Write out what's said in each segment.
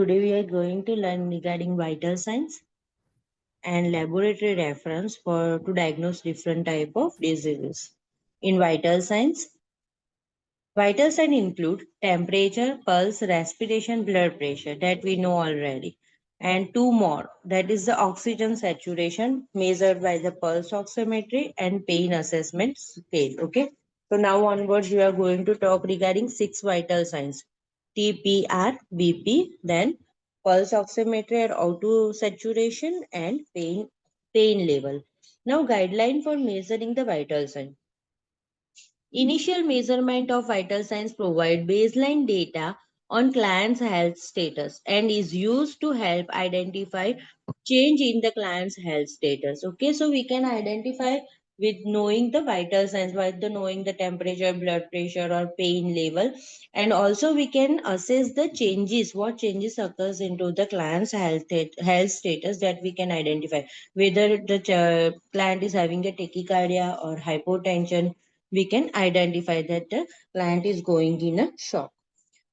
today we are going to learn regarding vital signs and laboratory reference for to diagnose different type of diseases. In vital signs include temperature, pulse, respiration, blood pressure that we know already. And two more, that is the oxygen saturation measured by the pulse oximetry and pain assessment scale. Okay. So now onwards we are going to talk regarding six vital signs. TPR, BP, then pulse oximetry or auto saturation and pain level. Now guideline for measuring the vital sign. Initial measurement of vital signs provide baseline data on client's health status and is used to help identify change in the client's health status. Okay, so we can identify with knowing the vital signs, by the knowing the temperature, blood pressure, or pain level, and also we can assess the changes, what changes occurs into the client's health status that we can identify whether the client is having a tachycardia or hypotension. We can identify that the client is going in a shock.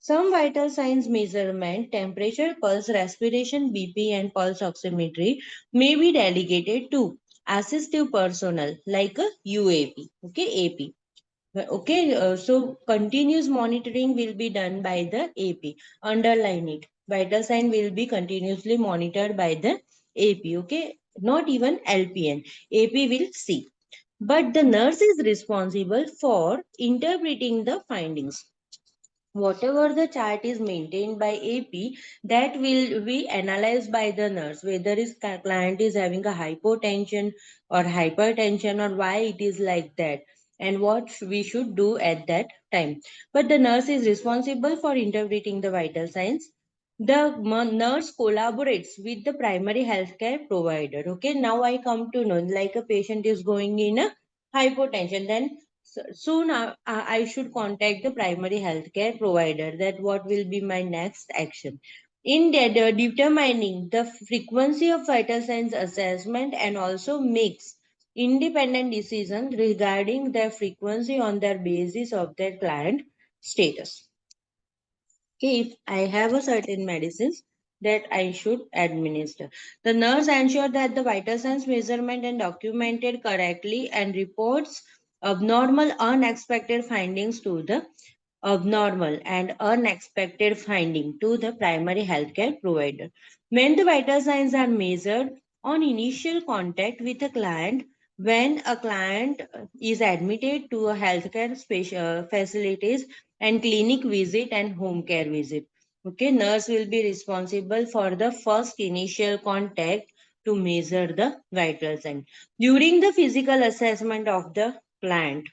Some vital signs measurement, temperature, pulse, respiration, BP, and pulse oximetry may be delegated to assistive personnel like a UAP, okay, AP. Okay, so continuous monitoring will be done by the AP. Underline it. Vital sign will be continuously monitored by the AP, okay, not even LPN. AP will see, but the nurse is responsible for interpreting the findings. Whatever the chart is maintained by AP, that will be analyzed by the nurse, whether his client is having a hypotension or hypertension or why it is like that and what we should do at that time. But the nurse is responsible for interpreting the vital signs. The nurse collaborates with the primary healthcare provider. Okay, now I come to know, like a patient is going in a hypotension, then soon I should contact the primary healthcare provider. That what will be my next action. In that, determining the frequency of vital signs assessment and also makes independent decisions regarding their frequency on their basis of their client status. Okay, if I have a certain medicines that I should administer, the nurse ensure that the vital signs measurement and documented correctly and reports abnormal unexpected findings to the abnormal and unexpected finding to the primary healthcare provider. When the vital signs are measured on initial contact with a client, when a client is admitted to a healthcare facilities and clinic visit and home care visit. Okay, nurse will be responsible for the first initial contact to measure the vital sign. During the physical assessment of the client,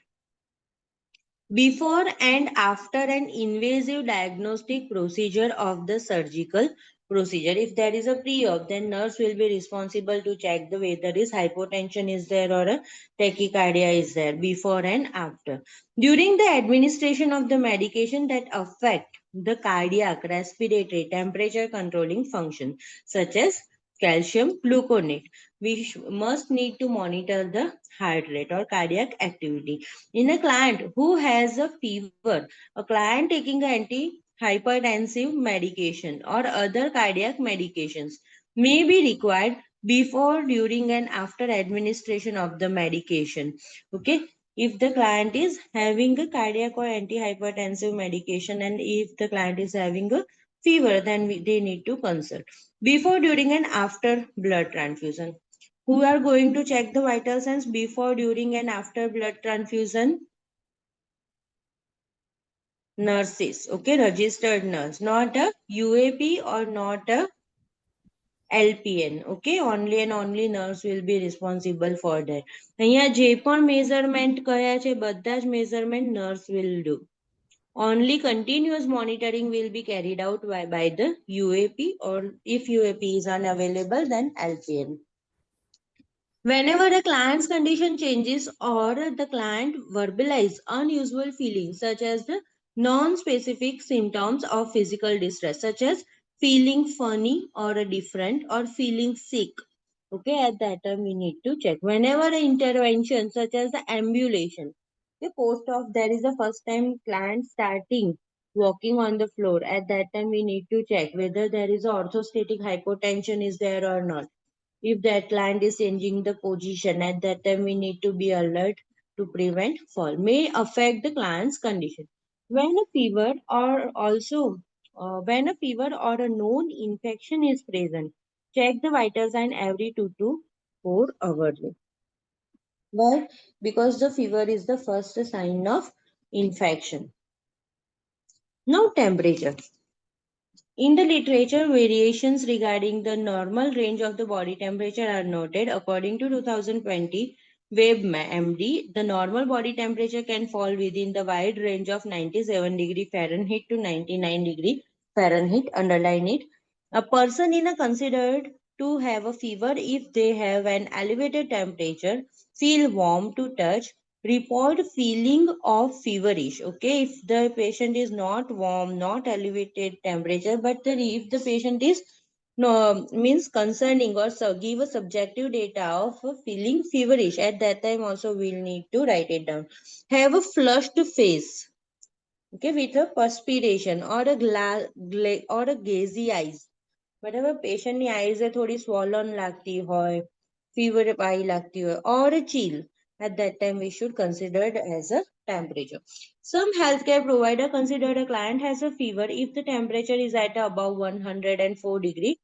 before and after an invasive diagnostic procedure of the surgical procedure, if there is a pre-op, then nurse will be responsible to check the whether is hypotension is there or a tachycardia is there before and after. During the administration of the medication that affect the cardiac, respiratory, temperature controlling function, such as calcium gluconate, we must need to monitor the heart rate or cardiac activity. In a client who has a fever, a client taking antihypertensive medication or other cardiac medications may be required before, during, and after administration of the medication. Okay. If the client is having a cardiac or antihypertensive medication and if the client is having a fever, then they need to consult. Before, during, and after blood transfusion. Who are going to check the vital signs before, during, and after blood transfusion? Nurses, okay, registered nurse, not a UAP or not a LPN, okay, only and only nurse will be responsible for that. અહીંયા જે પણ measurement કયા છે બધા જ measurement nurse will do. Only continuous monitoring will be carried out by the UAP, or if UAP is unavailable, then LPN. Whenever a client's condition changes or the client verbalizes unusual feelings such as the non-specific symptoms of physical distress, such as feeling funny or different or feeling sick. Okay, at that time we need to check. Whenever an intervention such as the ambulation, the post of there is a first time client starting. walking on the floor. At that time, we need to check whether there is orthostatic hypotension is there or not. If that client is changing the position, at that time we need to be alert to prevent fall. May affect the client's condition. When a fever or also when a fever or a known infection is present, check the vital sign every 2 to 4 hours. Why? Because the fever is the first sign of infection. Now temperature. In the literature, variations regarding the normal range of the body temperature are noted. According to 2020 Webb MD, the normal body temperature can fall within the wide range of 97 degree Fahrenheit to 99 degree Fahrenheit. Underline it. A person in a considered to have a fever if they have an elevated temperature, feel warm to touch, report feeling of feverish. Okay, if the patient is not warm, not elevated temperature, but if the patient is no means concerning or give a subjective data of feeling feverish, at that time also we'll need to write it down. Have a flushed face, okay, with a perspiration or a or a gazy eyes. બરાબર પેશન્ટની eyes થોડી swollen લાગતી હોય, fever આવી લાગતી હોય, or a chill, at that time we should consider it as a temperature. Some healthcare provider consider a client has a fever if the temperature is at above 104 degree,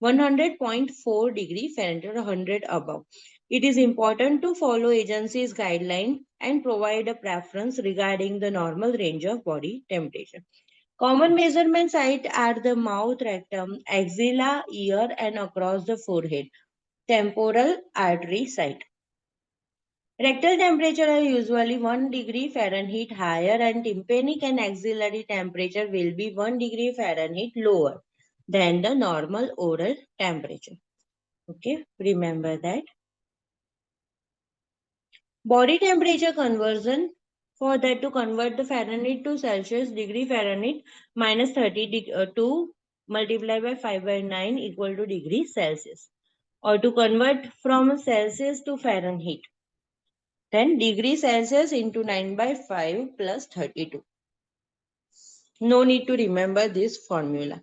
100.4 degree Fahrenheit, or 100 above. It is important to follow agency's guideline and provide a preference regarding the normal range of body temperature. Common measurement sites are the mouth, rectum, axilla, ear, and across the forehead. Temporal artery site. Rectal temperature are usually 1 degree Fahrenheit higher, and tympanic and axillary temperature will be 1 degree Fahrenheit lower than the normal oral temperature. Okay, remember that. Body temperature conversion, for that to convert the Fahrenheit to Celsius, degree Fahrenheit minus 2 multiplied by 5 by 9 equal to degree Celsius. Or to convert from Celsius to Fahrenheit, then degree Celsius into 9 by 5 plus 32. No need to remember this formula.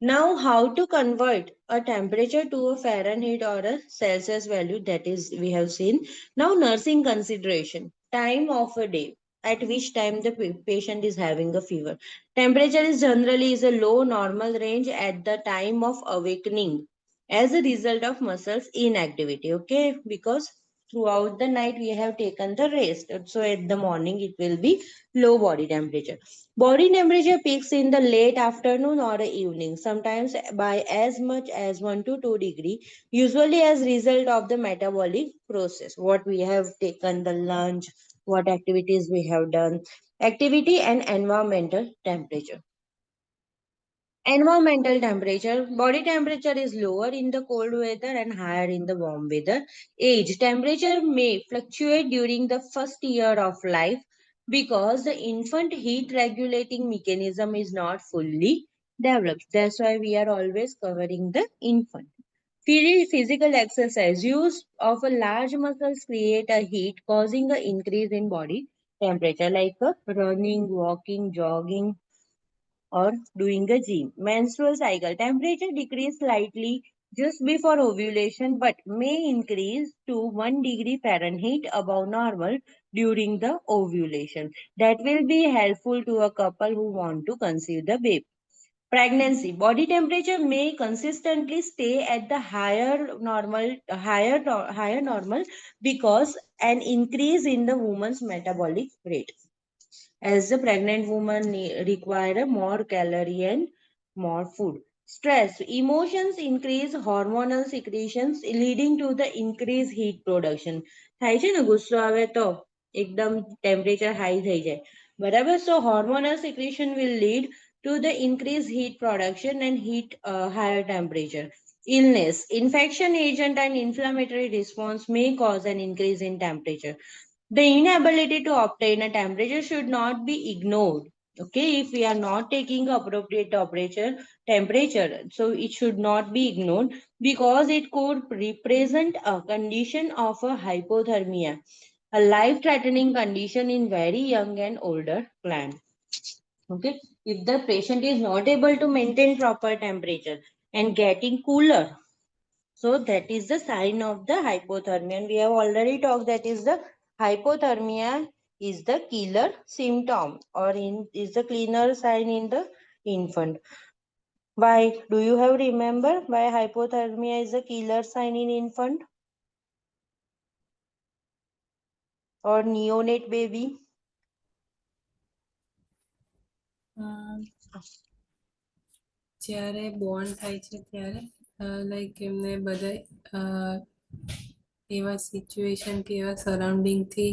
Now, how to convert a temperature to a Fahrenheit or a Celsius value, that is we have seen. Now, nursing consideration, time of a day at which time the patient is having a fever. Temperature is generally is a low normal range at the time of awakening as a result of muscles inactivity. Okay, because throughout the night we have taken the rest. So at the morning it will be low body temperature. Body temperature peaks in the late afternoon or evening, sometimes by as much as 1 to 2 degree, usually as result of the metabolic process. What we have taken the lunch, what activities we have done, activity and environmental temperature. Environmental temperature. Body temperature is lower in the cold weather and higher in the warm weather. Age. Temperature may fluctuate during the first year of life because the infant heat regulating mechanism is not fully developed. That's why we are always covering the infant. Physical exercise. Use of a large muscles create a heat causing an increase in body temperature like running, walking, jogging, or doing a gym. Menstrual cycle temperature decrease slightly just before ovulation but may increase to 1 degree Fahrenheit above normal during the ovulation. That will be helpful to a couple who want to conceive the baby. Pregnancy body temperature may consistently stay at the higher normal because an increase in the woman's metabolic rate, as the pregnant woman require more calorie and more food. Stress, emotions increase hormonal secretions leading to the increased heat production. થાય છે ને ગુસ્સો આવે તો એકદમ temperature high થઈ જાય બરાબર. So hormonal secretion will lead to the increased heat production and higher temperature. Illness, infection agent and inflammatory response may cause an increase in temperature. The inability to obtain a temperature should not be ignored. Okay, if we are not taking appropriate temperature, so it should not be ignored because it could represent a condition of a hypothermia, a life-threatening condition in very young and older clients. Okay, if the patient is not able to maintain proper temperature and getting cooler, so that is the sign of the hypothermia. And we have already talked that is the hypothermia is the killer symptom or is the cleaner sign in the infant. Why? Do you have remember why hypothermia is a killer sign in infant or neonate baby? જ્યારે Born થાય છે ત્યારે like એમને બધા એવા situation કે એવા સરાઉન્ડિંગથી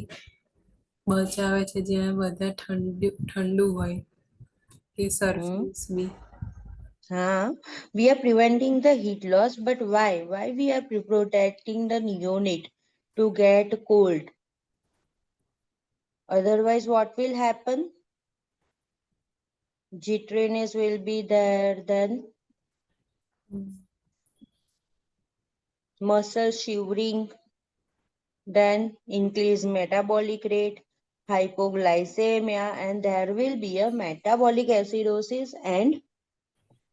બચાવે છે જ્યાં બધા ઠંડુ હોય કે Hmm. સરફેસ બી. We are preventing the heat loss, but why? Why we are protecting the neonate to get cold? Otherwise, what will happen? Jitteriness will be there, then muscle shivering, then increased metabolic rate, hypoglycemia, and there will be a metabolic acidosis and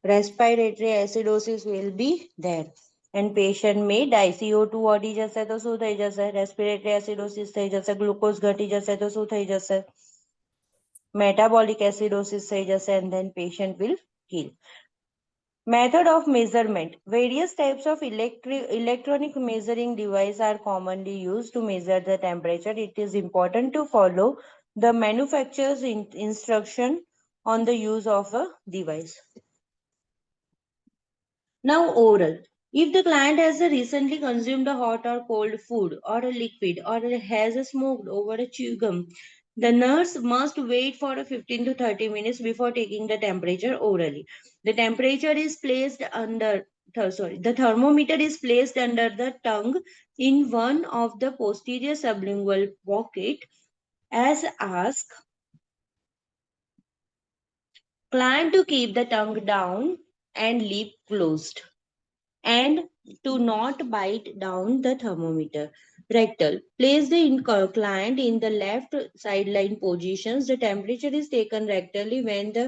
respiratory acidosis will be there. And patient may die. CO2 વધી જશે તો શું થઈ જશે? Respiratory acidosis થઈ જશે. Glucose ઘટી જશે તો શું થઈ જશે? Metabolic acidosis થઈ જશે and then patient will kill. Method of measurement. Various types of electronic measuring device are commonly used to measure the temperature. It is important to follow the manufacturer's instruction on the use of a device. Now, oral. If the client has recently consumed a hot or cold food or a liquid or has smoked over a chewing gum, the nurse must wait for 15 to 30 minutes before taking the temperature orally. The temperature is placed under, the thermometer is placed under the tongue in one of the posterior sublingual pocket as asked. Client to keep the tongue down and lip closed, and to not bite down the thermometer. Rectal. Place the client in the left sideline positions. The temperature is taken rectally when the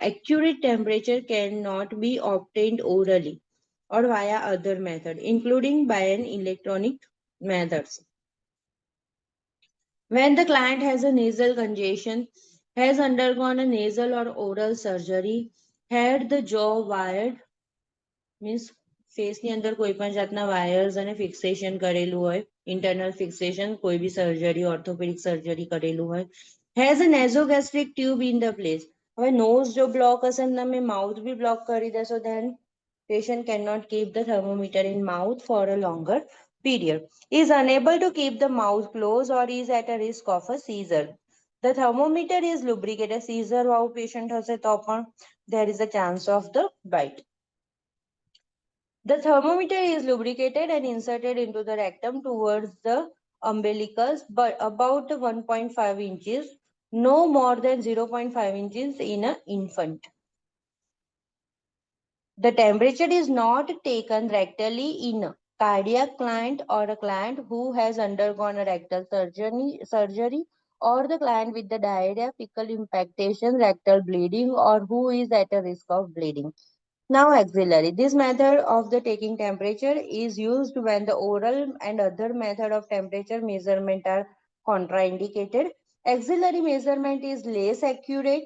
accurate temperature cannot be obtained orally or via other method, including by an electronic methods. When the client has a nasal congestion, has undergone a nasal or oral surgery, had the jaw wired, means ફેસની અંદર કોઈ પણ જાતના wires અને fixation કરેલું હોય, internal fixation, કોઈ બી surgery, orthopaedic surgery કરેલું હોય, has a nasogastric tube in the place. હવે નોઝ જો બ્લોક હશે ને તમે માઉથ બી બ્લોક કરી દેશો, then patient cannot keep the thermometer in mouth for a longer period, is unable to keep the mouth closed or is at a risk of a seizure. The thermometer is lubricated. Seizure વાળું patient હશે તો પણ there is a chance of the bite. The thermometer is lubricated and inserted into the rectum towards the umbilicus, but about 1.5 inches, no more than 0.5 inches in an infant. The temperature is not taken rectally in a cardiac client or a client who has undergone a rectal surgery or the client with the diarrhea, fecal impactation, rectal bleeding, or who is at a risk of bleeding. Now, axillary. This method of the taking temperature is used when the oral and other method of temperature measurement are contraindicated. Axillary measurement is less accurate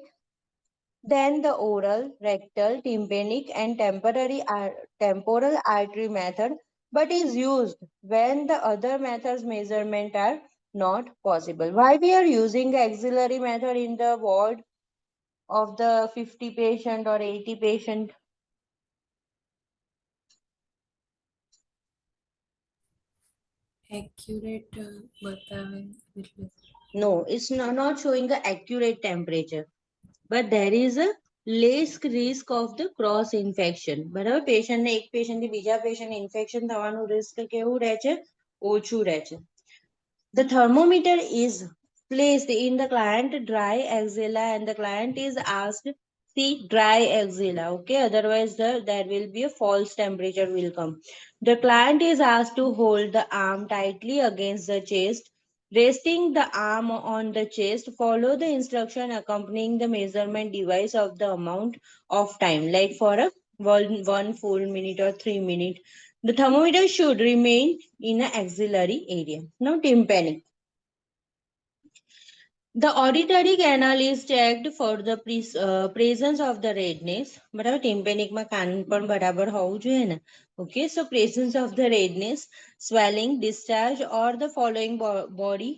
than the oral, rectal, tympanic, and temporal artery method, but is used when the other methods measurement are not possible. Why we are using axillary method in the ward of the 50 patient or 80 patient? Accurate બતાવે એટલે No, it's not showing the accurate temperature, but there is a less risk of the cross infection. બરાબર, પેશન્ટને એક પેશન્ટથી બીજા patient infection થવાનું risk કેવું રહે છે? ઓછું રહે છે. The thermometer is placed in the client dry axilla and the client is asked, see, dry axilla, okay? Otherwise there will be a false temperature will come. The client is asked to hold the arm tightly against the chest Resting the arm on the chest, follow the instruction accompanying the measurement device of the amount of time, like for a one full minute or 3 minutes. The thermometer should remain in an axillary area. Now, tympanic. The auditory canal is checked for the presence of the redness. બરાબર ટિમ્પેનિકમાં કાન પણ બરાબર હોવું જોઈએ ને. Okay, so presence of the redness, swelling, discharge or the following body.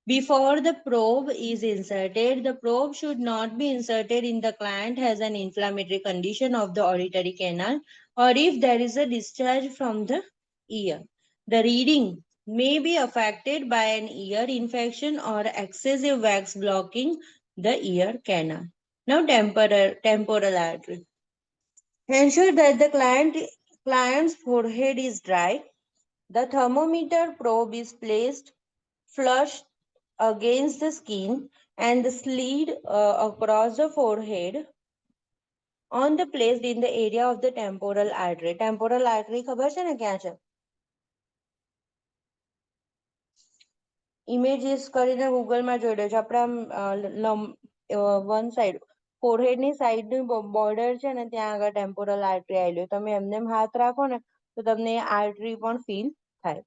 Before the probe is inserted, the probe should not be inserted in the client has an inflammatory condition of the auditory canal or if there is a discharge from the ear. The reading may be affected by an ear infection or excessive wax blocking the ear canal. Now, temporal artery. Ensure that the client's forehead is dry. The thermometer probe is placed flush against the skin and the slid across the forehead on the placed in the area of the temporal artery. Temporal artery ખબર છે ને ક્યાં છે? Images કરીને ગૂગલમાં જોઈ લેજો. આપણે આમ વન સાઈડ ફોરહેડની સાઈડની બોર્ડર છે ને ત્યાં આગળ ટેમ્પોરલ આર્ટરી આવેલી હોય. તમે એમને હાથ રાખો ને તો તમને એ આર્ટરી પણ ફીલ થાય.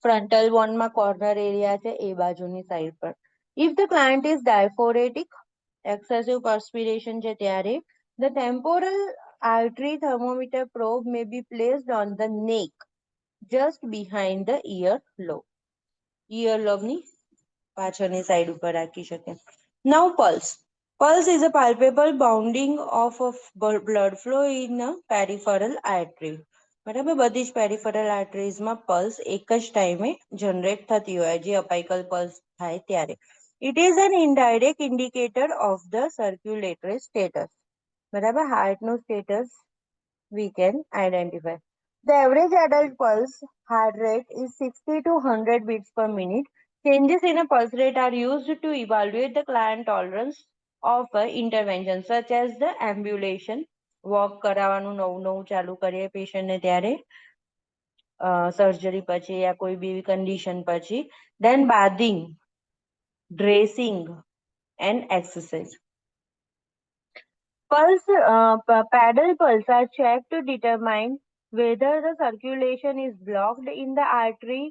ફ્રન્ટલ બોનમાં કોર્નર એરિયા છે એ બાજુની સાઈડ પર. If the client is diaphoretic, excessive perspiration છે ત્યારે the temporal artery thermometer probe may be placed on the neck just behind the earlobe. Earlobe પાછળની સાઈડ ઉપર રાખી શકે. Now pulse. Pulse is a palpable bounding of blood flow in a peripheral artery. બરાબર બધી જ peripheral આર્ટરીઝમાં pulse એક જ ટાઈમે generate થતી હોય જે અપાઇકલ પલ્સ થાય ત્યારે. It is an indirect indicator of the circulatory status. બરાબર હાર્ટનું status we can identify. The average adult pulse heart rate is 60 to 100 beats per minute. Changes in a pulse rate are used to evaluate the client tolerance of intervention such as the ambulation. Walk કરાવવાનું નવું નવું ચાલુ કરીએ પેશન્ટને ત્યારે surgery પછી યા કોઈ બી condition પછી. Then bathing, dressing and exercise. Paddle pulse are checked to determine whether the circulation is blocked in the artery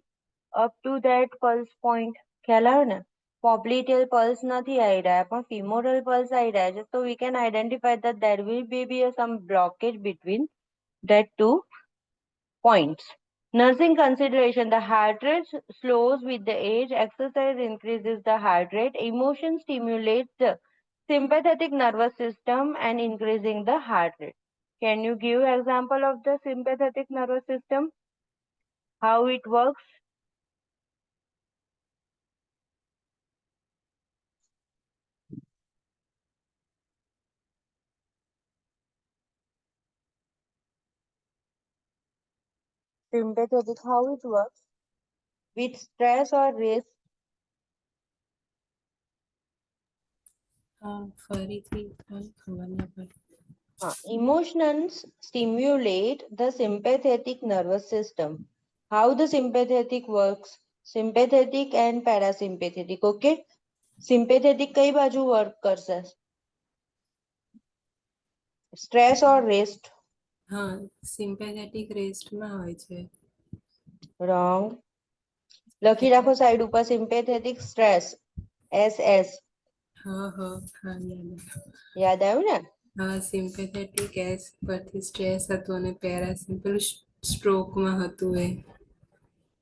up to that pulse point. ખ્યાલ આવે ને? popliteal pulse નથી આવી રહ્યા પણ femoral pulse આવી રહ્યા છે. So we can identify that there will be some blockage between that two points. Nursing consideration. The heart rate slows with the age. Exercise increases the heart rate. Emotion stimulates the sympathetic nervous system and increasing the heart rate. Can you give example of the sympathetic nervous system? How it works? Sympathetic, how it works? With stress or risk? ફરીથી ખબર ના પડી. Emotions stimulate the sympathetic nervous system. How the sympathetic works? Sympathetic and parasympathetic. Okay. Sympathetic કઈ બાજુ work કરશે? Stress ઓર rest? હા, sympathetic રેસ્ટમાં હોય છે. રોંગ. લખી રાખો સાઈડ ઉપર સિમ્પેથેટિક સ્ટ્રેસ SS. હા હા હા યાદ આવ્યું ને? હા, સિમ્પેથેટિક એસ પરથી સ્ટ્રેસ હતું અને પેલું સ્ટ્રોકમાં હતું એ.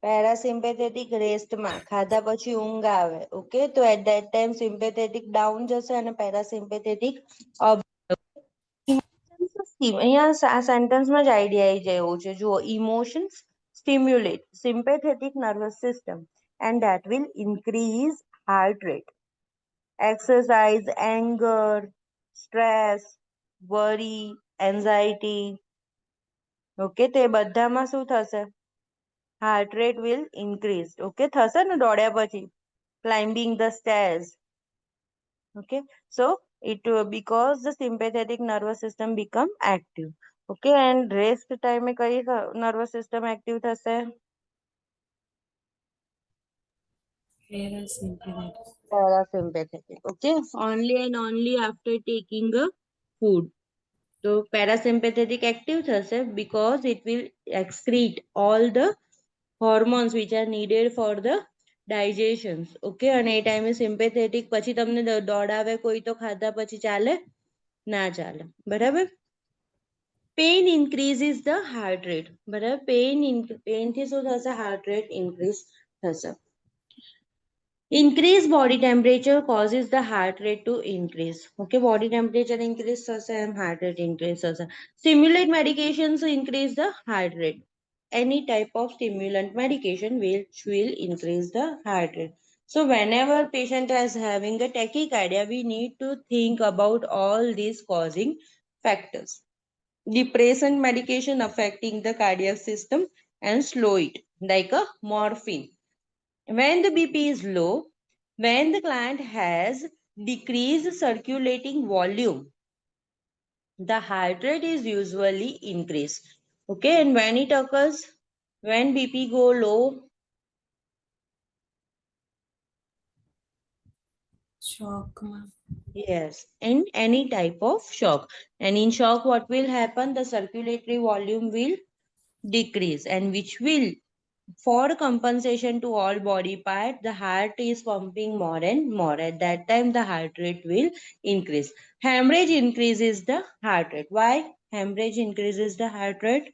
પેરાસિમ્પેથેટિક રેસ્ટમાં ખાધા પછી ઊંઘ આવે. ઓકે, તો at that time sympathetic down જશે અને પેરાસિમ્પેથેટિક અપ. અહીંયા આ સેન્ટેન્સમાં જ આઈડિયા આવી જાય એવું છે. જુઓ, emotions stimulate sympathetic nervous system and that will increase heart rate. Exercise, anger, stress, worry, anxiety. Okay, તે બધામાં શું થશે? heart rate will increase. Okay, થશે ને દોડ્યા પછી climbing the stairs. Okay, so it because the sympathetic nervous system become active. Okay, and rest time કઈ nervous system active થશે? Parasympathetic. Parasympathetic. Okay, only and only after taking a food. So parasympathetic active થશે because it will excrete all the hormones which are needed for the digestions. Okay, અને એ ટાઈમે sympathetic પછી તમને દોડાવે કોઈ તો ખાધા પછી ચાલે ના ચાલે. બરાબર. Pain increases the heart rate. બરાબર. પેઇનથી શું થશે? હાર્ટ રેટ ઇન્ક્રીઝ થશે. Increased body temperature causes the heart rate to increase. Okay, body temperature increase થશે એમ heart rate increase થશે. Stimulant medications increase the heart rate. Any type of stimulant medication which will increase the heart rate. So whenever patient is having a tachycardia, we need to think about all these causing factors. Depression medication affecting the cardiac system and slow it, like a morphine. When the BP is low, when the client has decreased circulating volume, the heart rate is usually increased. Okay, and when it occurs, when BP go low, Shock. yes, in any type of shock. And in shock, what will happen? The circulatory volume will decrease, and which will, for compensation to all body part, the heart is pumping more and more. At that time, the heart rate will increase. Hemorrhage increases the heart rate. Why? Hemorrhage increases the heart rate.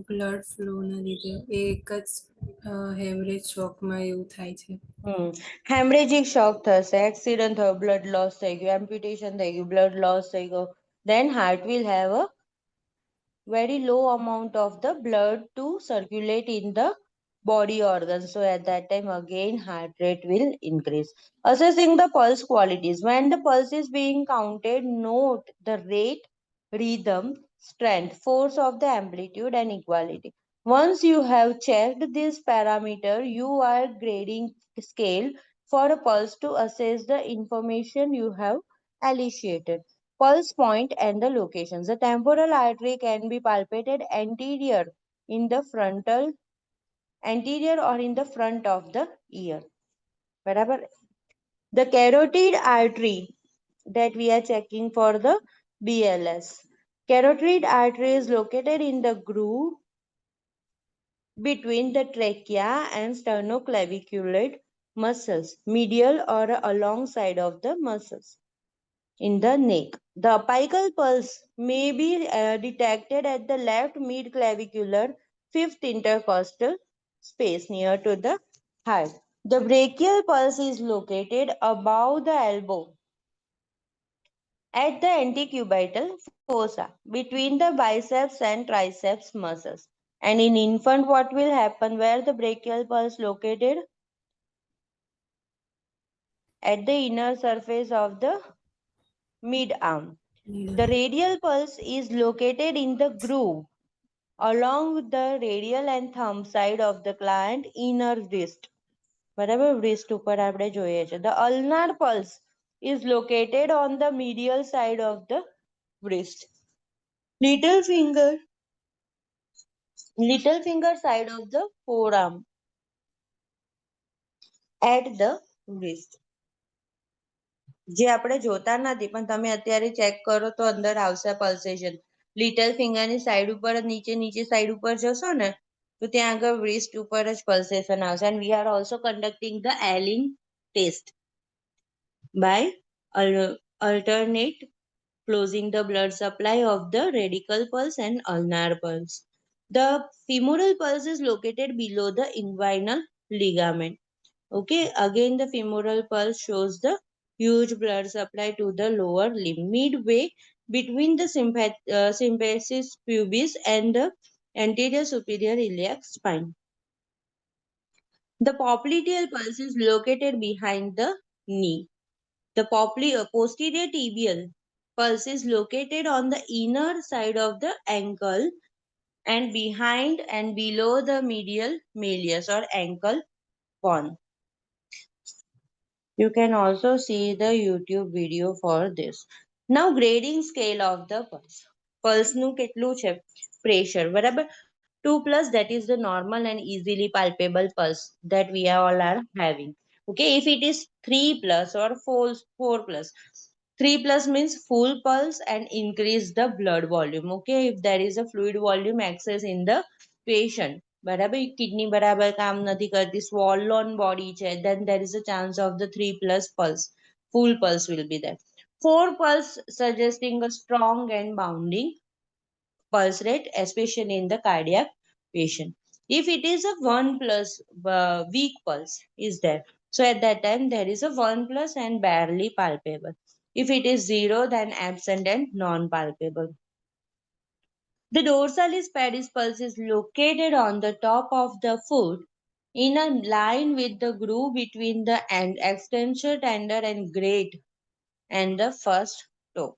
Blood ફ્લોના લીધે એ એક જ haemorrhage શોકમાં એવું થાય છે. Hemorrhagic shock થશે, accident થયો, blood loss થઈ ગયું, amputation થઈ ગયું, blood loss થઈ ગયો, then heart will have a very low amount of the blood to circulate in the body organs. So at that time again heart rate will increase. Assessing the pulse qualities. When the pulse is being counted, note the rate, rhythm, strength, force of the amplitude and equality. Once you have checked this parameter, you are grading scale for a pulse to assess the information you have elicited. Pulse point and the locations. The temporal artery can be palpated anterior or in the front of the ear. Barabar. The carotid artery that we are checking for the BLS. Carotid artery is located in the groove between the trachea and sternoclavicular muscles, medial or alongside of the muscles in the neck. The apical pulse may be detected at the left mid-clavicular fifth intercostal space near to the heart. The brachial pulse is located above the elbow at the antecubital fossa between the biceps and triceps muscles. And in infant, what will happen? Where the brachial pulse located? At the inner surface of the mid-arm. The radial pulse is located in the groove along the radial and thumb side of the client inner wrist. બરાબર, wrist ઉપર આપણે જોઈએ છે. The ulnar pulse is located on the medial side of the wrist. Little finger side of the forearm at the wrist. જે આપણે જોતા નથી પણ તમે અત્યારે ચેક કરો તો અંદર આવશે પલ્સેશન. લિટલ ફિંગરની સાઈડ ઉપર નીચે સાઈડ ઉપર જશો ને તો ત્યાં આગળ wrist ઉપર જ પલ્સેશન આવશે. And we are also conducting the Allen test by alternate closing the blood supply of the radical pulse and ulnar pulse. The femoral pulse is located below the inguinal ligament. Okay, again the femoral pulse shows the huge blood supply to the lower limb, midway between the symphysis pubis and the anterior superior iliac spine. The popliteal pulse is located behind the knee. The posterior tibial pulse is located on the inner side of the ankle and behind and below the medial malleus or ankle bone. You can also see the YouTube video for this. Now grading scale of the pulse. Pulse નું કેટલું છે? Pressure, બરાબર? 2 plus, that is the normal and easily palpable pulse that we all are having. Okay, if it is 3 plus or 4 plus, 3 plus means full pulse and increase the blood volume. Okay, if there is a fluid volume excess in the patient, બરાબર kidney બરાબર કામ નથી કરતી, swollen body છે, then there is a chance of the 3 plus pulse, full pulse will be there. 4 pulse suggesting a strong and bounding pulse rate, especially in the cardiac patient. If it is a 1 plus, weak pulse is there. So at that time, there is a 1 plus and barely palpable. If it is 0, then absent and non-palpable. The dorsalis pedis pulse is located on the top of the foot in a line with the groove between the extensor tender and great and the first toe.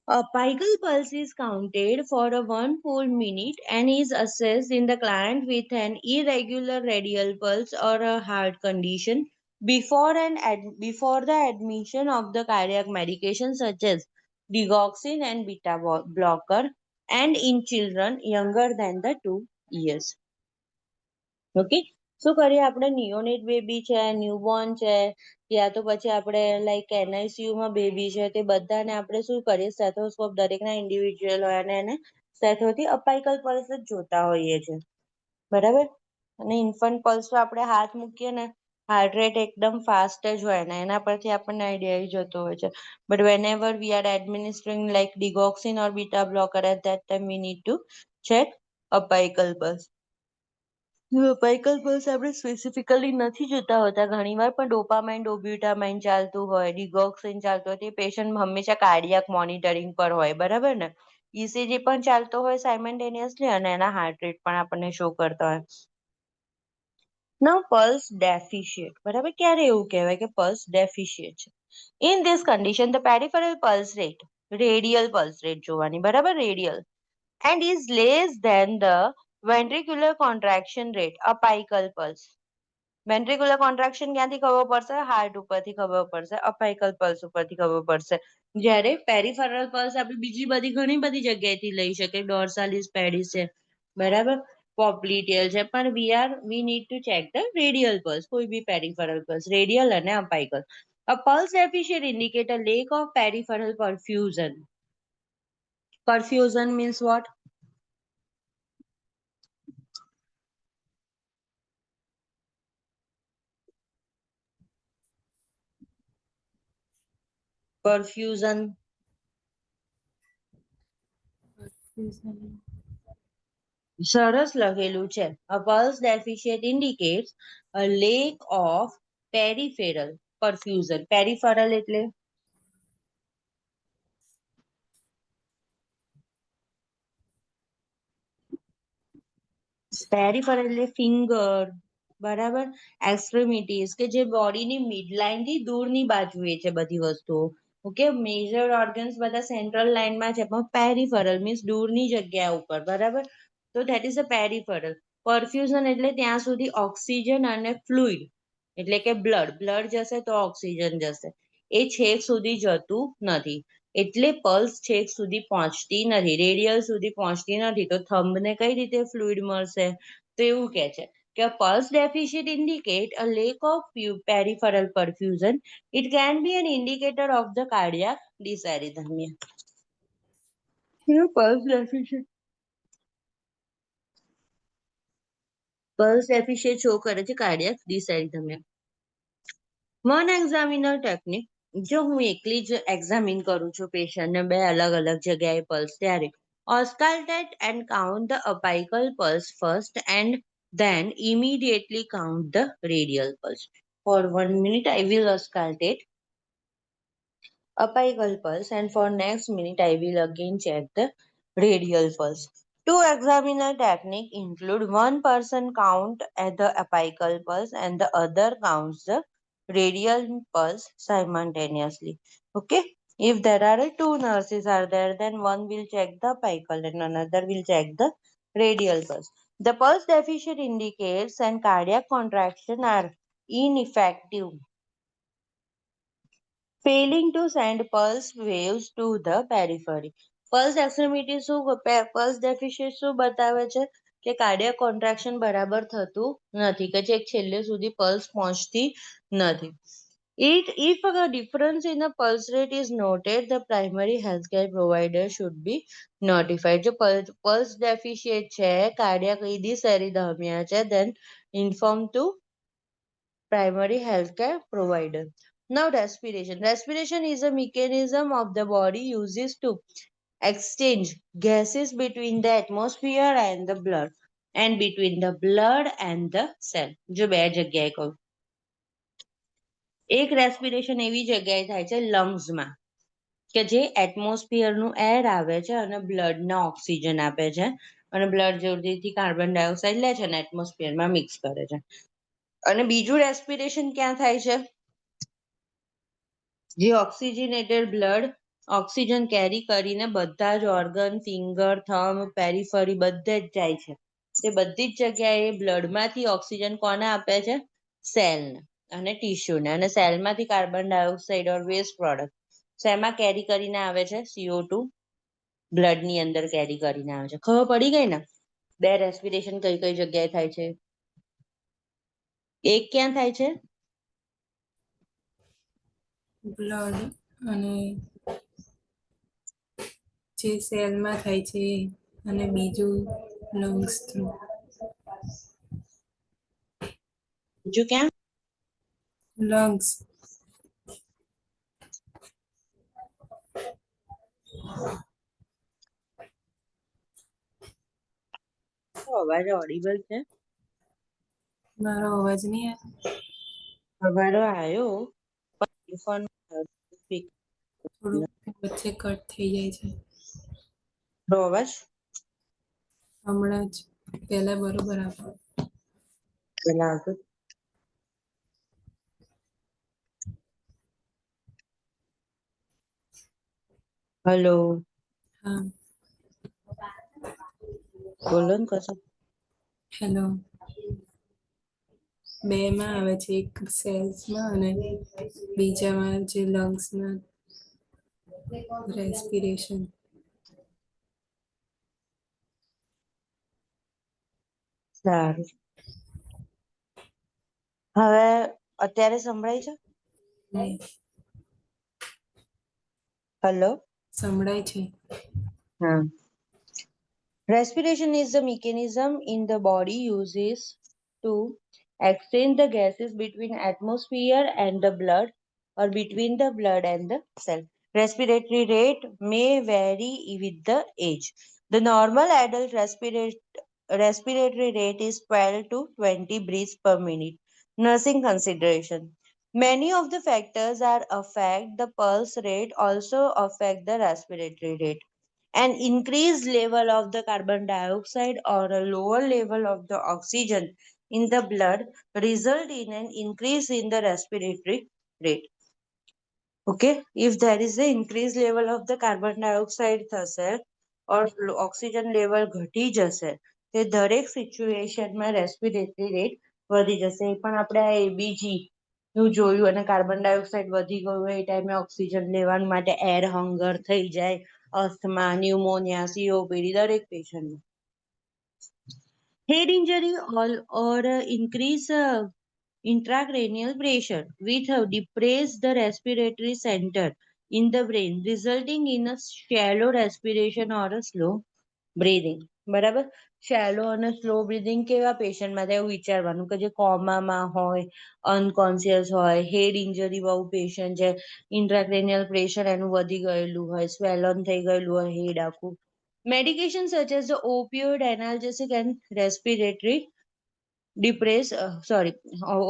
A apical pulse is counted for a 1 full minute and is assessed in the client with an irregular radial pulse or a heart condition before the admission of the cardiac medication such as digoxin and beta blocker, and in children younger than the 2 years. Okay, શું કરીએ આપણે? નિયોનેટ baby છે, newborn છે, યા તો પછી આપણે like NICU માં baby છે, તે બધાને આપણે શું કરીએ? સ્ટેથોસ્કોપ દરેકના ઇન્ડિવિજ્યુઅલ હોય અને એને સ્ટેથોથી અપાઇકલ પલ્સ જ જોતા હોઈએ છીએ, બરાબર. અને ઇન્ફન્ટ પલ્સ તો આપણે હાથ મૂકીએ ને, હાર્ટ રેટ એકદમ ફાસ્ટ જ હોય ને, એના પરથી આપણને આઈડિયા આવી જતો હોય છે. But whenever we are administering like digoxin or beta blocker, at that time we need to check apical pulse. Apical pulse આપણે સ્પેસિફિકલી નથી જોતા હોતા ઘણીવાર, પણ ડોપામાઇન ડોબ્યુટામાઇન ચાલતું હોય, ડિગોક્સિન ચાલતું હોય, તે પેશન્ટ હંમેશા કાર્ડિયાક મોનિટરિંગ પર હોય, બરાબર ને. ECG પણ ચાલતો હોય સાયમલ્ટેનિયસલી અને એના હાર્ટ રેટ પણ આપણને શો કરતા હોય. નાઉ પલ્સ ડેફિશિયટ, બરાબર. ક્યારે એવું કહેવાય કે પલ્સ ડેફિશિયટ છે? In this condition the peripheral pulse rate, radial pulse rate જોવાની, બરાબર, radial, and is less than the ventricular contraction rate, apical pulse. Ventricular contraction ક્યાંથી ખબર પડશે? હાર્ટ ઉપરથી ખબર પડશે, અપાઇકલ પલ્સ ઉપરથી ખબર પડશે. જ્યારે પેરિફેરલ પલ્સ આપણે બીજી બધી ઘણી બધી જગ્યાએથી લઈ શકીએ, ડોર્સાલિસ પેડિસ છે, બરાબર, પોપ્લિટિયલ છે, પણ we need to check the radial pulse, કોઈ બી પેરિફેરલ પલ્સ, રેડિયલ અને અપાઇકલ. A pulse deficit indicate a lack of peripheral perfusion. Perfusion means what? Perfusion. સરસ લખેલું છે. A pulse deficit indicates a lack of peripheral perfusion. Peripheral એટલે peripheral એટલે finger, બરાબર, એક્સ્ટ્રીમિટીઝ કે જે બોડીની મિડલાઇન થી દૂરની બાજુએ છે બધી વસ્તુઓ. ઓકે, મેજર ઓર્ગન્સ બધા સેન્ટ્રલ લાઇનમાં છે, પણ પેરિફેરલ મીન્સ દૂરની જગ્યા ઉપર, બરાબર. તો that is a peripheral. Perfusion એટલે ત્યાં સુધી ઓક્સિજન અને ફ્લુઇડ એટલે કે બ્લડ જશે તો ઓક્સિજન જશે, એ છેક સુધી જતું નથી, એટલે પલ્સ છેક સુધી પહોંચતી નથી, રેડિયલ સુધી પહોંચતી નથી. તો થંબને કઈ રીતે ફ્લુઇડ મળશે? તો એવું કે છે કે pulse deficit indicate a lack of peripheral perfusion. It can be an indicator of the cardiac dysarrhythmia. Pulse deficit show કરે છે કાર્ડિયાક ડિસઆરિથમિયા. વન એક્ઝામિનર ટેકનિક, જો હું એકલી જ એક્ઝામિન કરું છું પેશન્ટને બે અલગ અલગ જગ્યાએ પલ્સ, ત્યારે auscultate and count the apical pulse first and then immediately count the radial pulse. For 1 minute I will auscultate apical pulse and for next minute I will again check the radial pulse. Two examiner technique include one person count at the apical pulse and the other counts the radial pulse simultaneously. Okay, if there are two nurses are there, then one will check the apical and another will check the radial pulse. The pulse deficit indicates and cardiac contraction are ineffective, failing to send pulse waves to the periphery. Pulse extremity શું pulse deficient શું બતાવે છે કે cardiac contraction બરાબર થતું નથી, કે જે છેલ્લે સુધી પલ્સ પહોંચતી નથી. If a difference in the pulse rate is noted, the primary healthcare provider should be notified. જો pulse deficient છે, cardiac arrhythmia છે, then inform to primary healthcare provider. Now respiration. Respiration is a mechanism of the body uses to exchange gases between the atmosphere and the blood and between the blood and the cell. જો બે જગ્યાએ કહું, એક respiration એવી જગ્યાએ થાય છે લંગ્સમાં, કે જે એટમોસ્ફિયરનું એર આવે છે અને બ્લડને ઓક્સિજન આપે છે અને બ્લડ જલ્દીથી કાર્બન ડાયોક્સાઇડ લે છે અને એટમોસ્ફિયરમાં મિક્સ કરે છે. અને બીજું રેસ્પિરેશન ક્યાં થાય છે? જે ઓક્સિજનેટેડ બ્લડ ઓક્સિજન કેરી કરીને બધા જ ઓર્ગન, ફિંગર, થંબ, પેરીફરી બધે જ જાય છે. તે બધી જ જગ્યાએ બ્લડમાંથી ઓક્સિજન કોને આપે છે? સેલને અને ટીશ્યુને. અને સેલમાંથી કાર્બન ડાયોક્સાઇડ ઓર વેસ્ટ પ્રોડક્ટ શેમાં કેરી કરીને આવે છે? CO2 બ્લડની અંદર કેરી કરીને આવે છે. ખબર પડી ગઈ ને? બે રેસ્પિરેશન કઈ કઈ જગ્યાએ થાય છે? એક ક્યાં થાય છે? બ્લડ અને જે સેલમાં થાય છે અને બીજું લંગ્સ થ્રુ. બીજું ક્યાં? લંગ્સ. અવાજ ઓડિબલ છે? મારો અવાજ નહીં આવે? તમારો આવ્યો પણ ફોન થોડુંક વચ્ચે કટ થઈ જાય છે. અવાજ હમણાં જ પહેલા બરોબર આવ્યો. પેલા આવતો. હલો, હા, બોલો ને કશું. હેલો. બેમાં આવે છે, એક સેલ્સમાં અને બીજામાં જે લંગ્સમાં રેસ્પિરેશન. સારું. હવે અત્યારે સંભળાય છે? હલો. સંભળાય છે. હા. Respiration is the mechanism in the body uses to exchange the gases between atmosphere and the blood or between the blood and the cell. Respiratory rate may vary with the age. The normal adult respiratory rate is 12 to 20 breaths per minute. Nursing consideration. Many of the factors that affect the pulse rate also affect the respiratory rate. An increased level of the carbon dioxide or a lower level of the oxygen in the blood result in an increase in the respiratory rate. Okay, if there is an increased level of the carbon dioxide થશે or oxygen level ઘટી જશે, તે દરેક સિચ્યુએશનમાં respiratory rate વધી જશે. એ પણ આપણે આ એબીજી નું જોયું અને કાર્બન ડાયોક્સાઇડ વધી ગયું હોય એ ટાઈમે ઓક્સિજન લેવા માટે એર હંગર થઈ જાય, અસ્થમા, ન્યુમોનિયા, COPD દરેક પેશન્ટમાં. Head injury or increase intracranial pressure with a depressed respiratory center in the brain, resulting in a shallow respiration or a slow breathing. બરાબર? શેલો અને સ્લો બ્રીધિંગ કેવા પેશન્ટમાં થાય એવું વિચારવાનું, કે જે કોમામાં હોય, અનકોન્શિયસ હોય, હેડ ઇન્જરી વાળું પેશન્ટ છે, ઇન્ટ્રાક્રેનિયલ પ્રેશર એનું વધી ગયેલું હોય, સ્વેલન થઈ ગયેલું હોય હેડ આખું. Medication such as the opioid analgesic and respiratory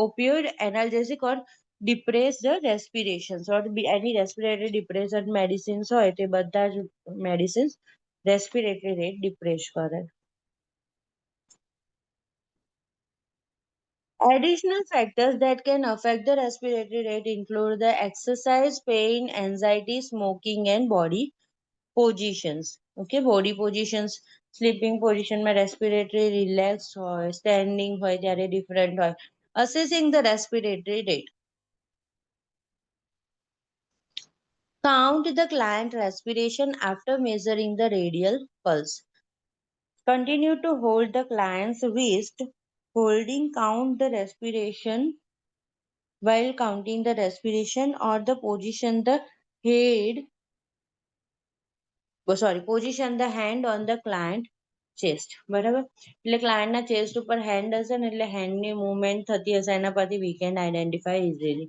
opioid analgesic or depress the respirations or any respiratory depression medicines હોય તે બધા જ medicines respiratory rate depress કરે. Additional factors that can affect the respiratory rate include the exercise, pain, anxiety, smoking, and body positions. Okay, body positions, sleeping position માં respiratory relaxed હોય, standing હોય ત્યારે different હોય. Assessing the respiratory rate. Count the client respiration after measuring the radial pulse. Continue to hold the client's wrist, holding count the respiration while counting the respiration or the position the head, position the hand on the client chest. બરાબર એટલે ક્લાયન્ટના chest ઉપર hand હશે ને એટલે હેન્ડની movement થતી હશે એના પરથી we can identify easily.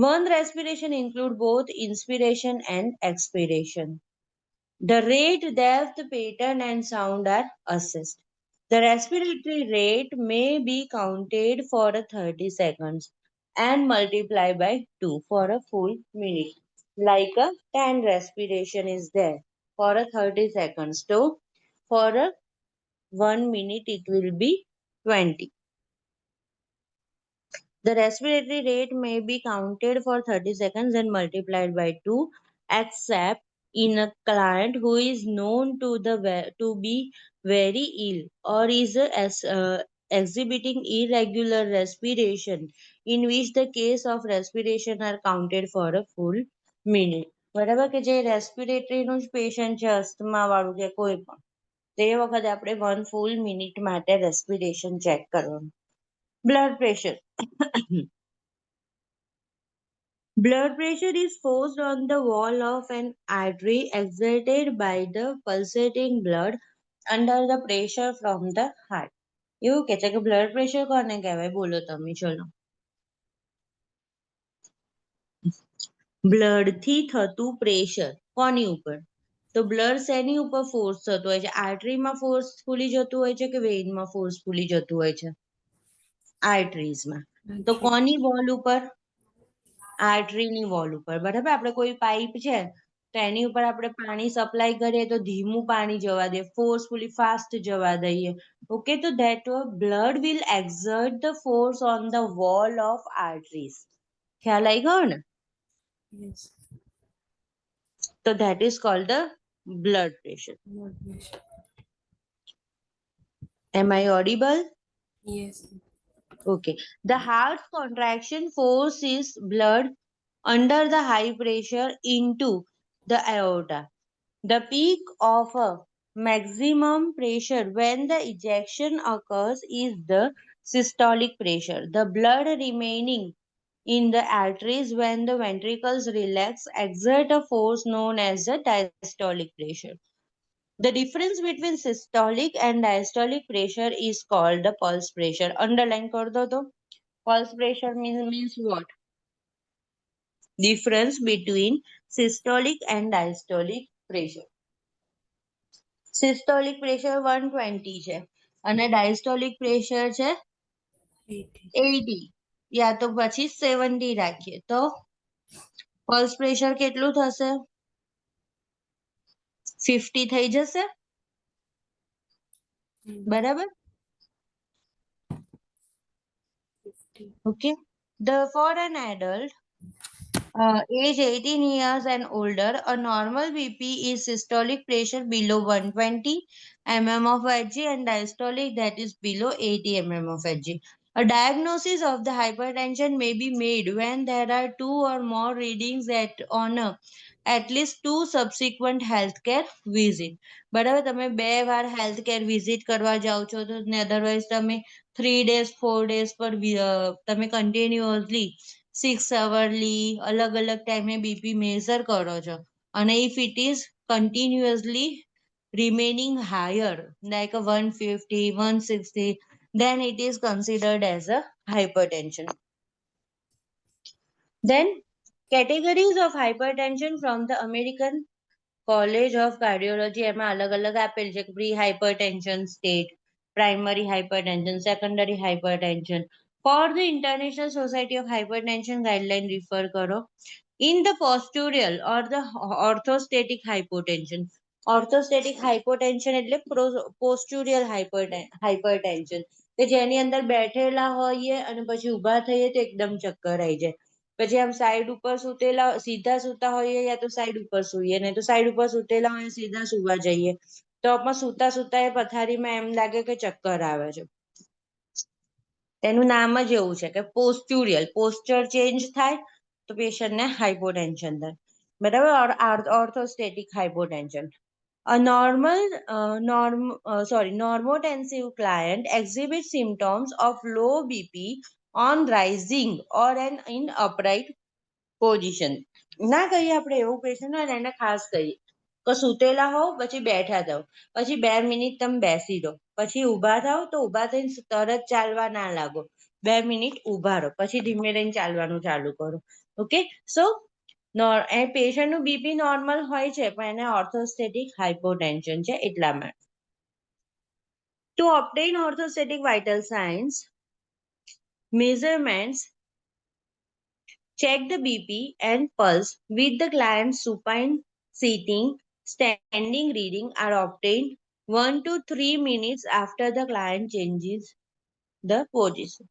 One respiration include both inspiration and expiration. The rate, depth, pattern, and sound are assessed. The respiratory rate may be counted for 30 seconds and multiplied by 2 for a full minute. Like a 10 respiration is there for a 30 seconds. So for a 1 minute it will be 20. The respiratory rate may be counted for 30 seconds and multiplied by 2, except in a client who is known to be very ill or is exhibiting irregular respiration, in which the case of respiration are counted for a full minute. બરાબર કે જે રેસ્પિરેટરીનું જ patient છે asthma વાળું કે કોઈ પણ તે વખતે આપણે 1 full minute માટે રેસ્પિરેશન ચેક કરવાનું. Blood pressure. Blood pressure is forced on the wall of an artery exerted by the pulsating blood under the pressure from the heart. એવું કે છે કે બ્લડ પ્રેશર કોને કહેવાય બોલો તમે ચલો. બ્લડ થી થતું પ્રેશર કોની ઉપર? તો બ્લડ શેની ઉપર ફોર્સ થતું હોય છે? આર્ટરીમાં ફોર્સફુલી જતું હોય છે કે વેઇનમાં ફોર્સફુલી જતું હોય છે? આર્ટરીઝમાં. તો કોની વોલ ઉપર? આર્ટરીની વોલ ઉપર. બરાબર આપણે કોઈ પાઇપ છે તો એની ઉપર આપણે પાણી સપ્લાય કરીએ તો ધીમું પાણી જવા દે, ફોર્સફુલી ફાસ્ટ જવા દઈએ. ઓકે, તો that blood will exert the force on the wall of arteries. ખ્યાલ આવી ગયો ને? Yes. So that is called the blood pressure. Blood pressure. Am I audible? Yes. Okay. The heart contraction forces blood under the high pressure into the aorta. The peak of a maximum pressure when the ejection occurs is the systolic pressure. The blood remaining in the arteries when the ventricles relax exert a force known as the diastolic pressure. The difference between systolic and diastolic pressure is called the pulse pressure. Underline kar do to. Pulse pressure means what? Difference between systolic and diastolic pressure. Systolic pressure 120 છે અને diastolic pressure છે 80. યા તો પછી 70 રાખીએ તો pulse pressure કેટલું થશે? 50 થઈ જશે. બરાબર? Okay. For an adult age 18 years and older, a normal BP is systolic pressure below 120 mm of Hg and diastolic that is below 80 mm of Hg. A diagnosis of the hypertension may be made when there are 2 or more readings at least 2 subsequent healthcare visits. બરાબર તમે 2 વાર healthcare visit કરવા જાઓ છો તો otherwise તમે 3 days 4 days પર તમે continuously 6 hourly અલગ અલગ ટાઈમે બીપી મેઝર કરો છો અને if it is continuously remaining higher like a 150 160 then it is considered as a hypertension. Then categories of hypertension from the American College of Cardiology એમાં અલગ અલગ આપેલ છે pre hypertension state, primary hypertension, secondary hypertension. For the International Society of Hypertension guideline refer કરો. In the postural or the orthostatic hypotension. Orthostatic hypotension એટલે postural hypertension કે જેની અંદર બેઠેલા હોઈએ અને પછી ઊભા થઈએ તો એકદમ ચક્કર આવી જાય. પછી આમ સાઈડ ઉપર સુતેલા સીધા સુતા હોઈએ યા તો સાઈડ ઉપર સૂઈએ નહીં તો સાઈડ ઉપર સુતેલા હોય સીધા સુવા જઈએ તો આપણે સુતા સુતા એ પથારીમાં એમ લાગે કે ચક્કર આવે છે. તેનું નામ જ એવું છે કે પોસ્ચ્યુરિયલ પોસ્ચર ચેન્જ થાય તો પેશન્ટને હાઇપોટેન્શન થાય. બરાબર, ઓર્થોસ્ટેટિક હાઇપોટેન્શન. A normotensive client exhibits symptoms of low BP on rising or in upright position. ના કહીએ આપણે એવું પેશન્ટ હોય ને એને ખાસ કહીએ કે સૂતેલા હોવ પછી બેઠા જાવ, પછી 2 મિનિટ તમે બેસી રહો, પછી ઊભા થાવ તો ઊભા થઈને તરત ચાલવા ના લાગો, 2 મિનિટ ઊભા રહો, પછી ધીમે રહીને ચાલવાનું ચાલુ કરો. ઓકે, સો એ પેશન્ટનું બીપી નોર્મલ હોય છે પણ એને ઓર્થોસ્ટેટિક હાઇપોટેન્શન છે એટલા માટે. To obtain orthostatic vital signs, measurements, check the BP and pulse with the client's supine, sitting, standing reading are obtained 1 to 3 minutes after the client changes the position.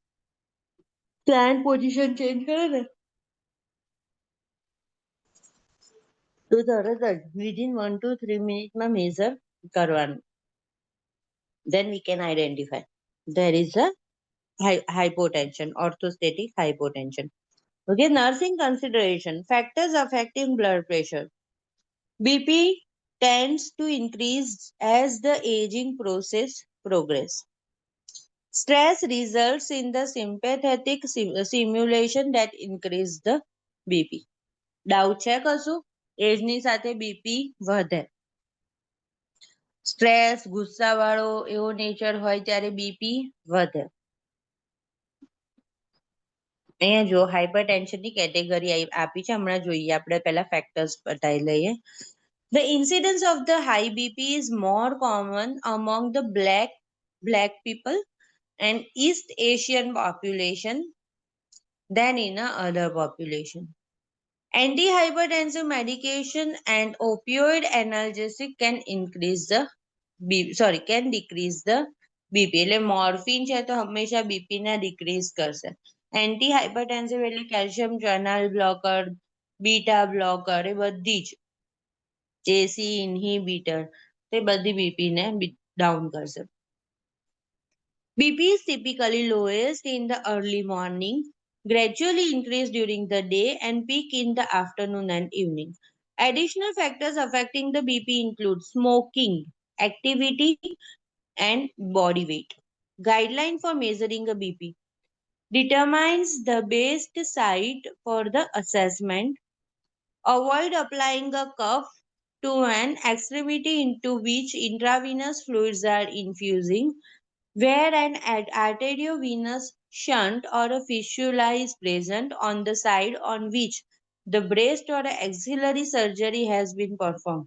Client position change કરે ને તો તરત જ within 1 to 3 મિનિટમાં measure કરવાનું. Then we can identify there is a hypotension, orthostatic hypotension. Okay, nursing consideration, factors affecting blood pressure. BP tends to increase as the aging process progresses. Stress results in the sympathetic stimulation that increase the BP. Doubt છે કશું? એજની સાથે BP વધે. Stress, ગુસ્સાવાળો એવો nature હોય ત્યારે BP વધે. અહીંયા જો હાઇપરટેન્શનની કેટેગરી આપી છે, હમણાં જોઈએ આપણે પહેલા ફેક્ટર્સ બતાવી લઈએ. The incidence of the high BP is more common among the black people and East Asian population than in other population. Antihypertensive medication and opioid analgesic can decrease the BP. એટલે morphine છે તો હંમેશા BP ને decrease કરશે. Anti hypertensive એટલે calcium channel blocker, beta blocker, એ બધી જ એસી ઇન્હિબિટર તે બધી બીપી ને ડાઉન કરશે. BP is typically lowest in the early morning, gradually increase during the day and peak in the afternoon and evening. Additional factors affecting the BP include smoking, activity, and body weight. Guideline for measuring a BP determines the best site for the assessment. Avoid applying a cuff to an extremity into which intravenous fluids are infusing. Where an arteriovenous shunt or a fistula is present on the side on which the breast or axillary surgery has been performed,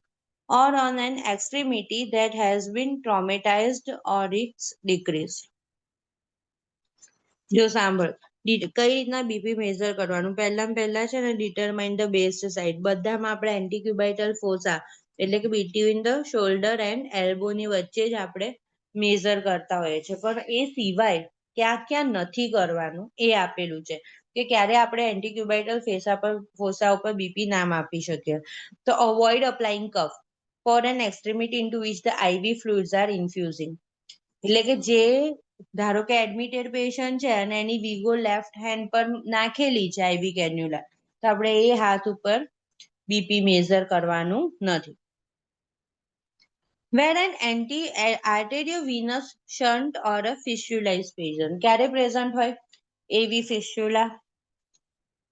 or on an extremity that has been traumatized or it's decreased. જો સાંભળ, કઈ રીતના BP measure કરવાનું? પહેલા છે ને determine the best side. બધામાં આપણે એન્ટીક્યુબાઇટલ ફોસા એટલે કે બિટવીન ધ શોલ્ડર એન્ડ એલ્બોની વચ્ચે જ આપણે મેઝર કરતા હોઈએ છીએ, પણ એ સિવાય ક્યાં નથી કરવાનું એ આપેલું છે કે ક્યારે આપણે એન્ટીક્યુબાઇટલ ફોસા ઉપર બીપી ના માપી શકીએ. તો avoid applying cuff for an extremity into which the IV fluids are infusing. એટલે કે જે ધારો કે એડમિટેડ પેશન્ટ છે અને એની વિગો લેફ્ટ હેન્ડ પર નાખેલી છે આઈવી કેન્યુલા, તો આપણે એ હાથ ઉપર બીપી મેઝર કરવાનું નથી. Where an anti-arteriovenous shunt or a fistula is present. ક્યારે પ્રેઝન્ટ હોય? એવી ફિસ્યુલા,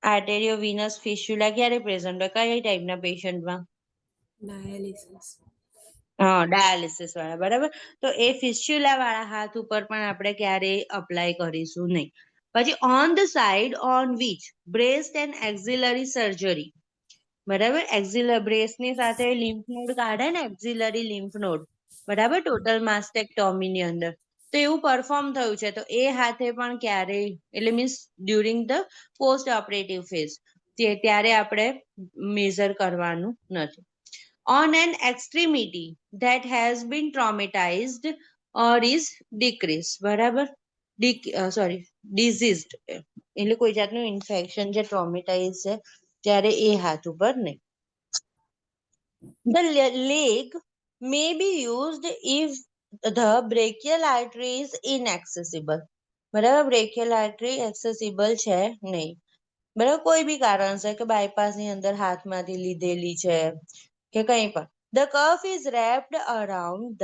આર્ટેરિયોવિનસ ફિસ્યુલા ક્યારે પ્રેઝન્ટ હોય? કઈ ટાઈપના પેશન્ટમાં? ડાયાલિસિસ. હા, ડાયાલિસિસ વાળા, બરાબર. તો એ ફિસ્યુલા વાળા હાથ ઉપર પણ આપણે ક્યારે અપ્લાય કરીશું નહીં. પછી on the side on which breast and axillary surgery, બરાબર. બ્રેસ્ટની સાથે લિમ્ફ નોડ કાઢે ને, એક્ઝિલરી લિમ્ફ નોડ, બરાબર, ટોટલ માસ્ટેક્ટોમીની અંદર. તો એવું પરફોર્મ થયું છે તો એ હાથે પણ ક્યારે, એટલે means during the post operative phase, ત્યારે આપણે મેઝર કરવાનું નથી. On an extremity that has been traumatized or is decreased, બરાબર, diseased એટલે કોઈ જાતનું ઇન્ફેક્શન જે ટ્રોમેટાઇઝ છે ત્યારે એ હાથ ઉપર નહીં. The leg may be used if the brachial artery is inaccessible, બરાબર, brachial artery accessible છે નહીં. બરાબર, કોઈ બી કારણસર કે બાયપાસની અંદર હાથમાંથી લીધેલી છે કે કંઈ પણ. The cuff is wrapped around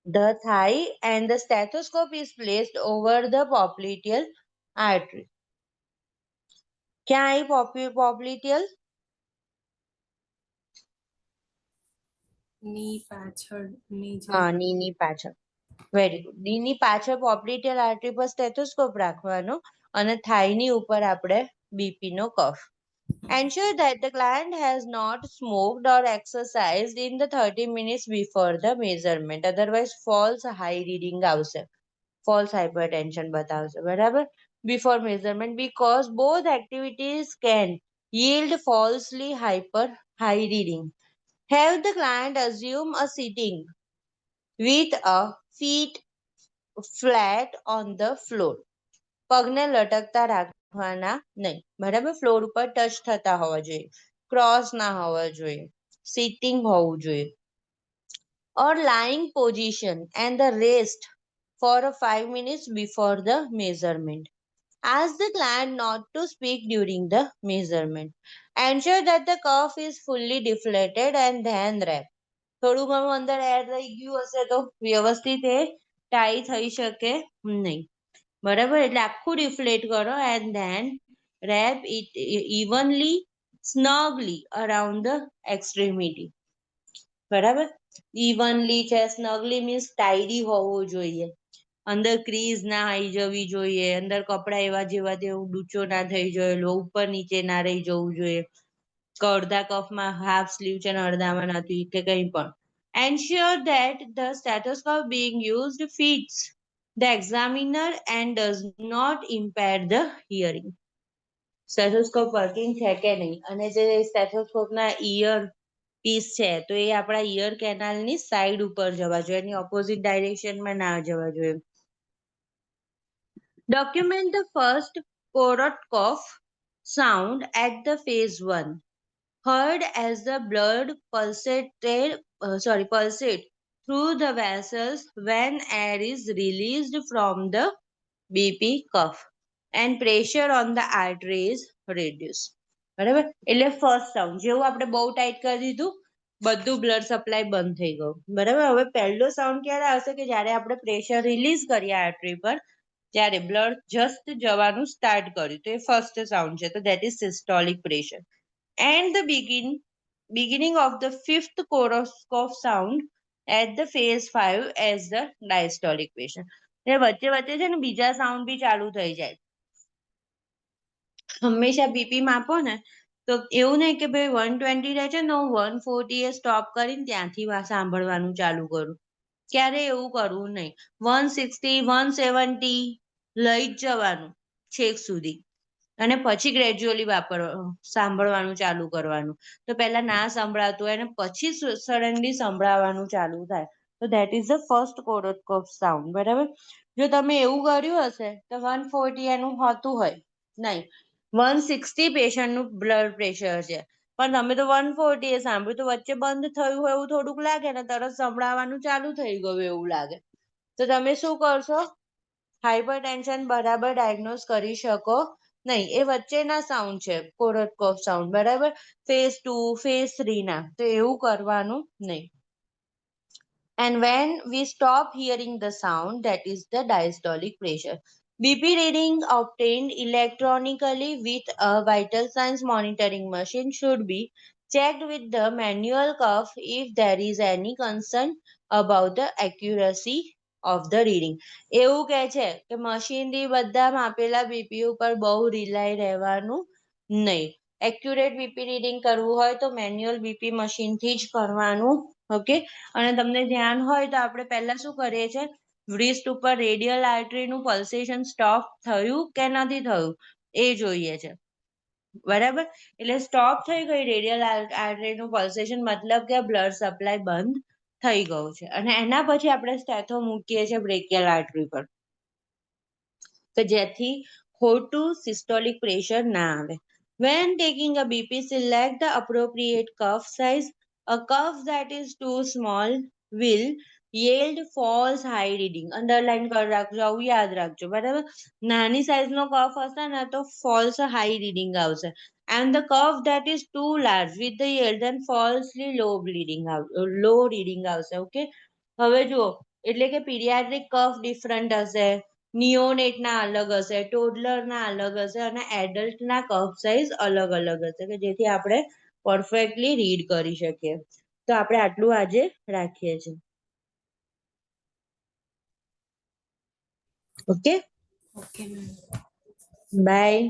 the thigh and the stethoscope is placed over the popliteal artery. ક્યાં આવી popliteal? ની પાછળ ની હા, નીની પાછળ. Very good. નીની પાછળ પોપ્લિટેલ આર્ટરી પર સ્ટેથોસ્કોપ રાખવાનો અને થાઈની ઉપર આપણે બીપી નો cuff. Ensure that the client has not smoked or exercised in the 30 minutes before the measurement. Otherwise, false high reading આવશે. False hypertension બતાવશે. બરાબર? Before measurement, because both activities can yield falsely high reading. Have the client assume a sitting with a feet flat on the floor. પગને લટકતા રાખવાના નહીં. બરાબર? Floor ઉપર touch થતા હોવા જોઈએ. ક્રોસ ના હોવા જોઈએ. સિટિંગ હોવું જોઈએ. Or lying position and the rest for 5 minutes before the measurement. Ask the client not to speak during the measurement. Ensure that the cuff is fully deflated and then wrap. થોડું ઘણું અંદર air રહી ગયું હશે તો વ્યવસ્થિત એ tie થઈ શકે નહીં. બરાબર, એટલે આખું ડિફ્લેટ કરો and then wrap it evenly snugly around the extremity. બરાબર, ઇવનલી છે, સ્નગલી મીન્સ ટાઈડી હોવું જોઈએ. અંદર ક્રીઝ ના આવી જવી જોઈએ, અંદર કપડા એવા જેવા તેવું ડૂચો ના થઈ જોયેલો, ઉપર નીચે ના રહી જવું જોઈએ. અડધા કફમાં હાફ સ્લીવ છે ને અડધામાં નથી કે કંઈ પણ. Ensure that the stethoscope being used fits the examiner and does not impair the hearing. Stethoscope working છે કે નહીં, અને જે સ્ટેથોસ્કોપના ઇયર પીસ છે તો એ આપણા ઇયર કેનાલની સાઈડ ઉપર જવા જોઈએ, એની ઓપોઝિટ ડાયરેક્શનમાં ના જવા જોઈએ. Document the first corot cough sound at the phase 1. Heard as the blood pulsate through the vessels when air is released from the BP cuff and pressure on the artery is reduced. બરાબર, એટલે first sound જેવું આપણે બહુ tight કરી દીધું બધું blood supply બંધ થઈ ગયું. બરાબર, હવે પહેલો સાઉન્ડ ક્યારે આવશે કે જ્યારે આપણે પ્રેશર રિલીઝ કરીએ આર્ટરી પર ત્યારે બ્લડ જસ્ટ જવાનું સ્ટાર્ટ કર્યું તો એ ફર્સ્ટ સાઉન્ડ છે, તો that is systolic pressure. And the beginning of the fifth chorus cough sound at the phase 5 as the diastolic pressure. એટલે વચ્ચે વચ્ચે છે ને બીજા સાઉન્ડ બી ચાલુ થઈ જાય. હંમેશા બીપી માપો ને તો એવું નહીં કે ભાઈ 120 રહે છે ને હું 140 એ સ્ટોપ કરીને ત્યાંથી સાંભળવાનું ચાલુ કરું. ક્યારે એવું કરવું નહીં. 160 170 લઈ જ જવાનું છેક સુધી, અને પછી ગ્રેજ્યુઅલી સાંભળવાનું ચાલુ કરવાનું. તો પહેલા ના સંભળાતું હોય અને પછી સડનલી સંભળાવવાનું ચાલુ થાય. તો that is the first Korotkoff sound. બરાબર, જો તમે એવું કર્યું હશે તો 140 એનું હોતું હોય નહીં, 160 પેશન્ટનું બ્લડ પ્રેશર છે પણ તમે તો 140 એ સાંભળ્યું તો વચ્ચે બંધ થયું હોય એવું થોડુંક લાગે ને તરત સંભળાવવાનું ચાલુ થઈ ગયું એવું લાગે, તો તમે શું કરશો? હાઇપરટેન્શન બરાબર ડાયગ્નોઝ કરી શકો નહીં. એ વચ્ચેના સાઉન્ડ છે કોરોટ કફ સાઉન્ડ. બરાબર, ફેઝ 2 ફેઝ 3 ના, તો એવું કરવાનું નહીં. And when we stop hearing the sound, that is the diastolic pressure. BP reading obtained electronically with a vital signs monitoring machine should be checked with the manual cuff if there is any concern about the accuracy of the reading. એવું કહે છે કે મશીનથી બધા માપેલા BP ઉપર બહુ rely રહેવાનું નહીં. એક્યુરેટ બીપી રીડિંગ કરવું હોય તો મેન્યુઅલ બીપી મશીનથી જ કરવાનું. ઓકે, અને તમને ધ્યાન હોય તો આપણે પહેલા શું કરીએ છીએ, wrist ઉપર રેડિયલ આર્ટરીનું પલ્સેશન સ્ટોપ થયું કે નથી થયું એ જોઈએ છે. બરાબર, એટલે સ્ટોપ થઈ ગઈ રેડિયલ આર્ટરીનું પલ્સેશન, મતલબ કે બ્લડ સપ્લાય બંધ થઈ ગયું છે, અને એના પછી આપણે સ્ટેથો મૂકીએ છીએ બ્રેકિયલ આર્ટરી પર કે જેથી ખોટું સિસ્ટોલિક પ્રેશર ના આવે. When taking a BP, select the appropriate cuff size. A cuff that is too small will yield false high reading. Underline કરી રાખજો, આવું યાદ રાખજો, બરાબર. નાની સાઇઝનો કફ હશે ને તો false high reading આવશે. And the curve that is too large with the yield then falsely low reading આવશે. Okay. હવે જુઓ, એટલે કે pediatric કફ ડિફરન્ટ હશે, નિયોનેટના અલગ હશે, ટોડલરના અલગ હશે અને એડલ્ટના કફ સાઇઝ અલગ અલગ હશે કે જેથી આપણે પરફેક્ટલી રીડ કરી શકીએ. તો આપણે આટલું આજે રાખીએ છીએ. Okay, okay ma'am. બાય.